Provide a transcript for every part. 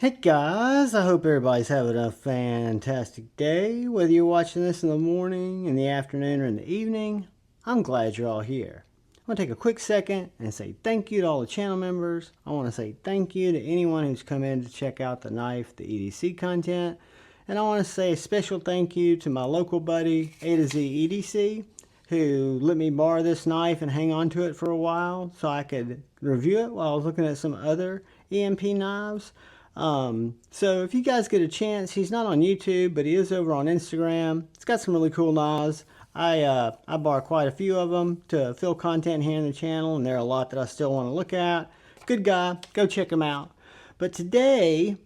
Hey guys, I hope everybody's having a fantastic day. Whether you're watching this in the morning, in the afternoon, or in the evening, I'm glad you're all here. I want to take a quick second and say thank you to all the channel members. I want to say thank you to anyone who's come in to check out the knife, the EDC content. And I want to say a special thank you to my local buddy, A to Z EDC, who let me borrow this knife and hang on to it for a while so I could review it while I was looking at some other EMP knives. So if you guys get a chance, he's not on YouTube, but he is over on Instagram. It's got some really cool knives. I borrow quite a few of them to fill content here in the channel, and there are a lot that I still want to look at. Good guy, go check him out. But today,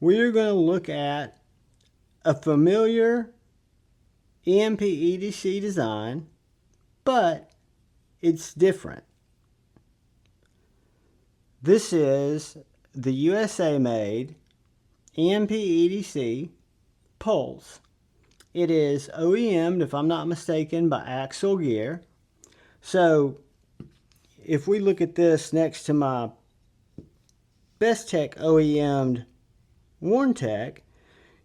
we're going to look at a familiar EMP EDC design, but it's different. This is the USA made EMP EDC Puls. It is OEM'd, if I'm not mistaken, by Axial gear. So if we look at this next to my Best Tech OEM'd Worn Tech,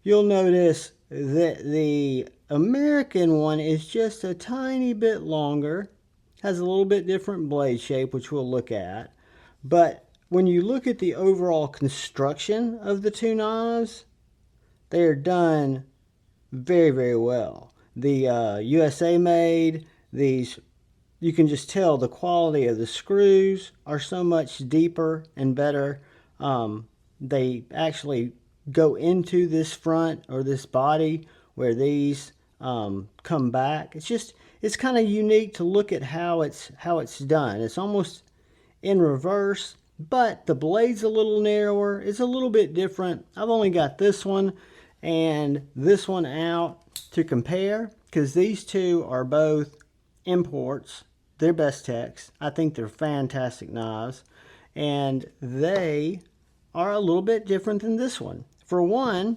you'll notice that the American one is just a tiny bit longer, has a little bit different blade shape, which we'll look at. But when you look at the overall construction of the two knives, they are done very, very well. The USA made, these, you can just tell the quality of the screws are so much deeper and better. They actually go into this front or this body where these come back. It's kind of unique to look at how it's done. It's almost in reverse, but the blade's a little narrower. It's a little bit different. I've only got this one and this one out to compare because these two are both imports. They're Best Techs. I think they're fantastic knives, and they are a little bit different than this one. For one,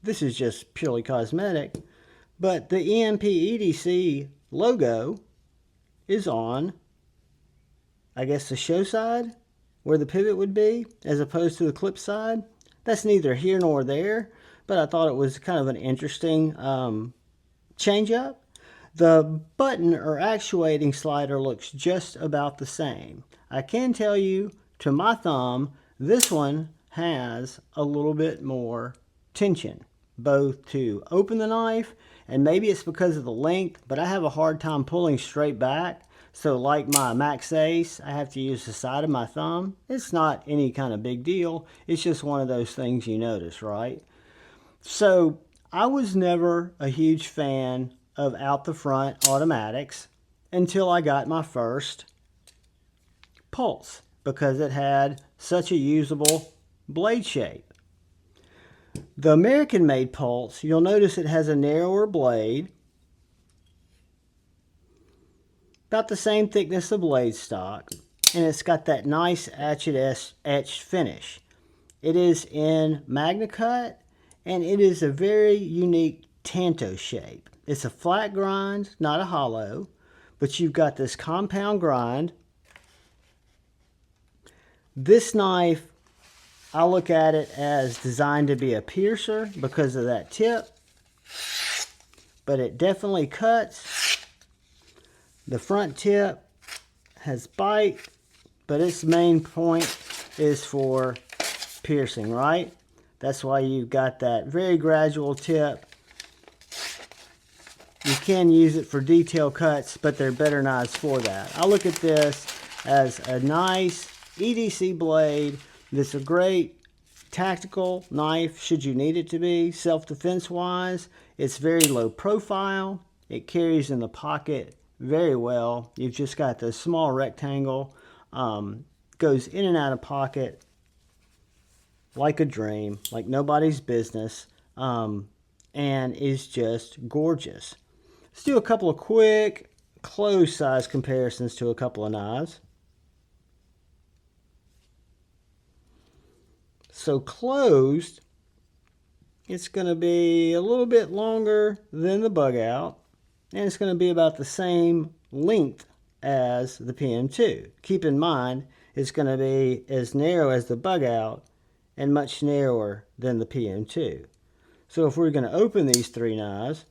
this is just purely cosmetic, but the EMP EDC logo is on, I guess, the show side where the pivot would be as opposed to the clip side. That's neither here nor there, but I thought it was kind of an interesting change up. The button or actuating slider looks just about the same. I can tell you, to my thumb, this one has a little bit more tension, both to open the knife, and maybe it's because of the length, but I have a hard time pulling straight back. So like my Max Ace, I have to use the side of my thumb. It's not any kind of big deal. It's just one of those things you notice, right? So I was never a huge fan of out the front automatics until I got my first Puls, because it had such a usable blade shape. The American Made Pulse, you'll notice it has a narrower blade, about the same thickness of blade stock, and it's got that nice etched finish. It is in Magnacut, and it is a very unique tanto shape. It's a flat grind, not a hollow, but you've got this compound grind. This knife, I look at it as designed to be a piercer because of that tip, but it definitely cuts. The front tip has bite, but its main point is for piercing, right? That's why you've got that very gradual tip. You can use it for detail cuts, but they're better knives for that. I look at this as a nice EDC blade that's a great tactical knife should you need it to be. Self-defense wise, it's very low profile. It carries in the pocket very well. You've just got this small rectangle, goes in and out of pocket like a dream, like nobody's business, and is just gorgeous. Let's do a couple of quick close size comparisons to a couple of knives. So closed, it's going to be a little bit longer than the bug out, and it's going to be about the same length as the PM2. Keep in mind, it's going to be as narrow as the bug out and much narrower than the PM2. So if we're going to open these 3 knives,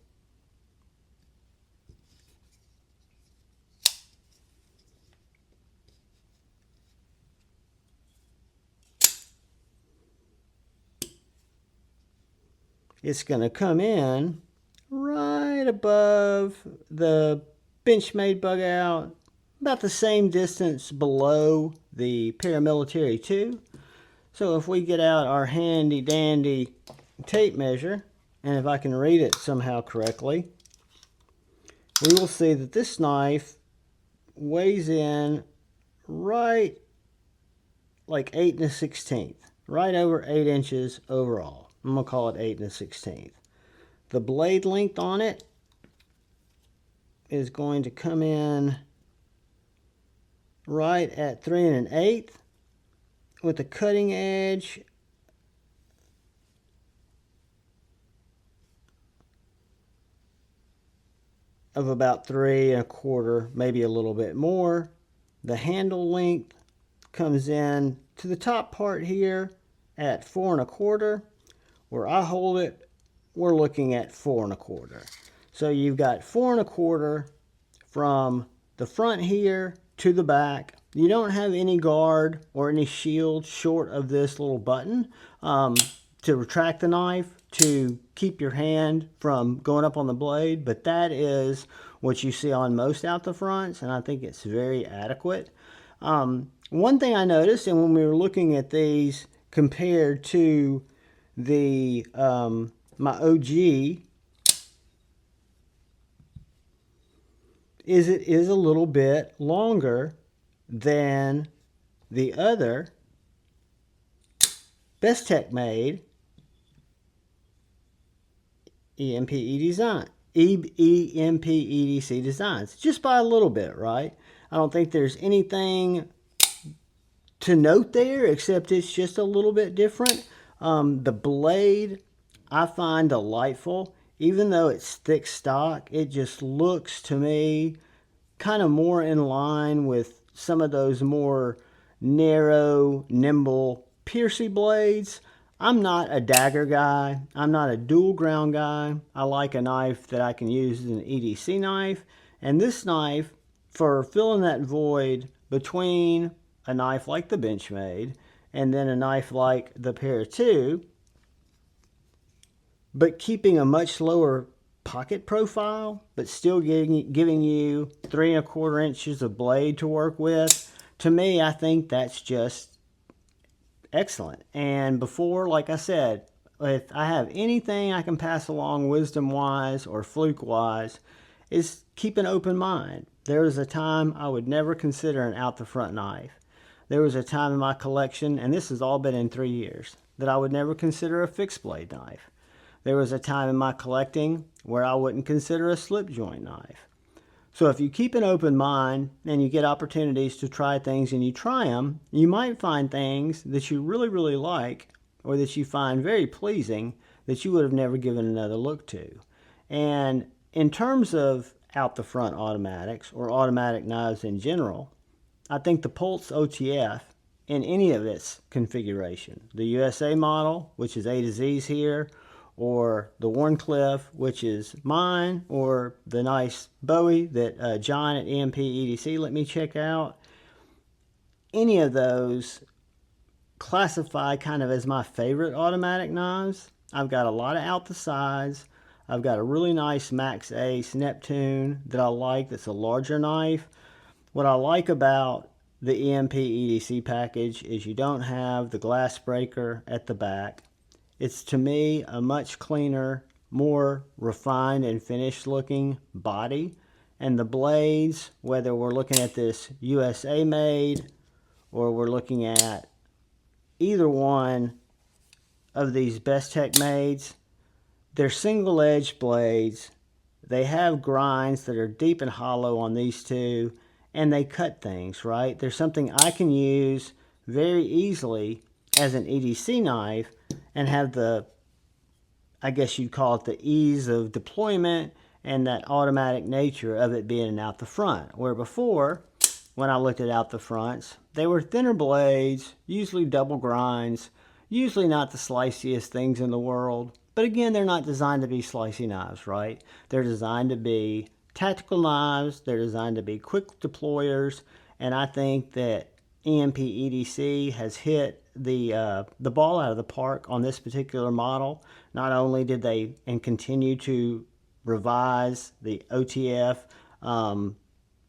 it's going to come in right above the Benchmade bug out, about the same distance below the Paramilitary 2. So if we get out our handy dandy tape measure, and if I can read it somehow correctly, we will see that this knife weighs in right like 8 1/16, right over 8 inches overall. I'm going to call it 8 1/16. The blade length on it is going to come in right at 3 1/8 with a cutting edge of about 3 1/4, maybe a little bit more. The handle length comes in to the top part here at 4 1/4. Where I hold it, we're looking at 4 1/4. So you've got 4 1/4 from the front here to the back. You don't have any guard or any shield short of this little button to retract the knife to keep your hand from going up on the blade, but that is what you see on most out the fronts, and I think it's very adequate. One thing I noticed, and when we were looking at these compared to the my OG, is it is a little bit longer than the other Bestech Made EMP EDC designs, just by a little bit, right? I don't think there's anything to note there, except it's just a little bit different. The blade I find delightful. Even though it's thick stock, it just looks to me kind of more in line with some of those more narrow, nimble, piercy blades. I'm not a dagger guy. I'm not a dual ground guy. I like a knife that I can use as an EDC knife. And this knife, for filling that void between a knife like the Benchmade and then a knife like the Para 2, but keeping a much lower pocket profile, but still giving you 3 1/4 inches of blade to work with, to me, I think that's just excellent. And before, like I said, if I have anything I can pass along wisdom-wise or fluke-wise, is keep an open mind. There was a time I would never consider an out-the-front knife. There was a time in my collection, and this has all been in 3 years, that I would never consider a fixed blade knife. There was a time in my collecting where I wouldn't consider a slip joint knife. So if you keep an open mind and you get opportunities to try things and you try them, you might find things that you really, really like or that you find very pleasing that you would have never given another look to. And in terms of out the front automatics or automatic knives in general, I think the Puls OTF in any of its configuration, the USA model, which is A to Z's here, or the Warncliffe, which is mine, or the nice Bowie that John at EMP EDC let me check out. Any of those classify kind of as my favorite automatic knives. I've got a lot of out the sides. I've got a really nice Max Ace Neptune that I like, that's a larger knife. What I like about the EMP EDC package is you don't have the glass breaker at the back. It's, to me, a much cleaner, more refined and finished looking body. And the blades, whether we're looking at this USA made or we're looking at either one of these Bestech Mades, they're single edged blades. They have grinds that are deep and hollow on these two, and they cut things, right? There's something I can use very easily as an EDC knife and have the, I guess you'd call it the ease of deployment and that automatic nature of it being out the front. Where before, when I looked at out the fronts, they were thinner blades, usually double grinds. Usually not the sliciest things in the world, but again, they're not designed to be slicey knives, right? They're designed to be tactical knives, they're designed to be quick deployers, and I think that EMP EDC has hit the ball out of the park on this particular model. Not only did they and continue to revise the OTF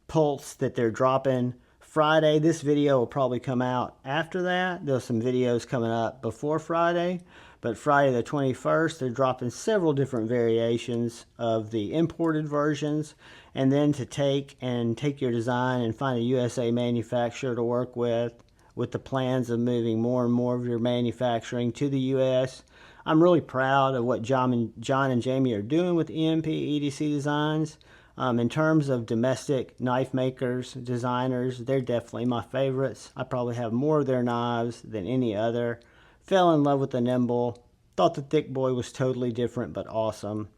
Pulse that they're dropping Friday. This video will probably come out after that. There's some videos coming up before Friday, but Friday the 21st, they're dropping several different variations of the imported versions. And then to take your design and find a USA manufacturer to work with the plans of moving more and more of your manufacturing to the US. I'm really proud of what John and Jamie are doing with EMP EDC Designs. In terms of domestic knife makers, designers, they're definitely my favorites. I probably have more of their knives than any other. Fell in love with the Nimble. Thought the Thick Boy was totally different but awesome.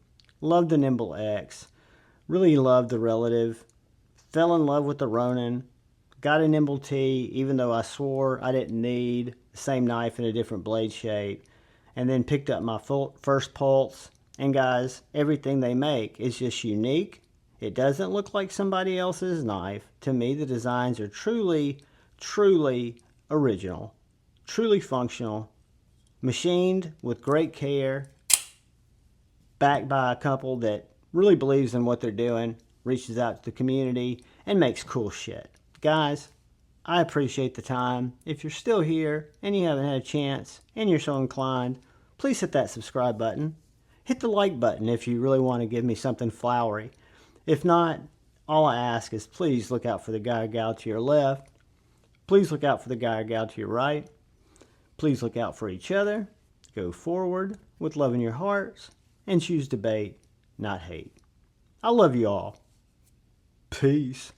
Loved the Nimble X. Really loved the Relative. Fell in love with the Ronin. Got a Nimble T, even though I swore I didn't need the same knife in a different blade shape. And then picked up my first Pulse. And guys, everything they make is just unique. It doesn't look like somebody else's knife. To me, the designs are truly, truly original, truly functional, machined with great care, backed by a couple that really believes in what they're doing, reaches out to the community, and makes cool shit. Guys, I appreciate the time. If you're still here and you haven't had a chance and you're so inclined, please hit that subscribe button. Hit the like button if you really want to give me something flowery. If not, all I ask is please look out for the guy or gal to your left. Please look out for the guy or gal to your right. Please look out for each other. Go forward with love in your hearts and choose debate, not hate. I love you all. Peace.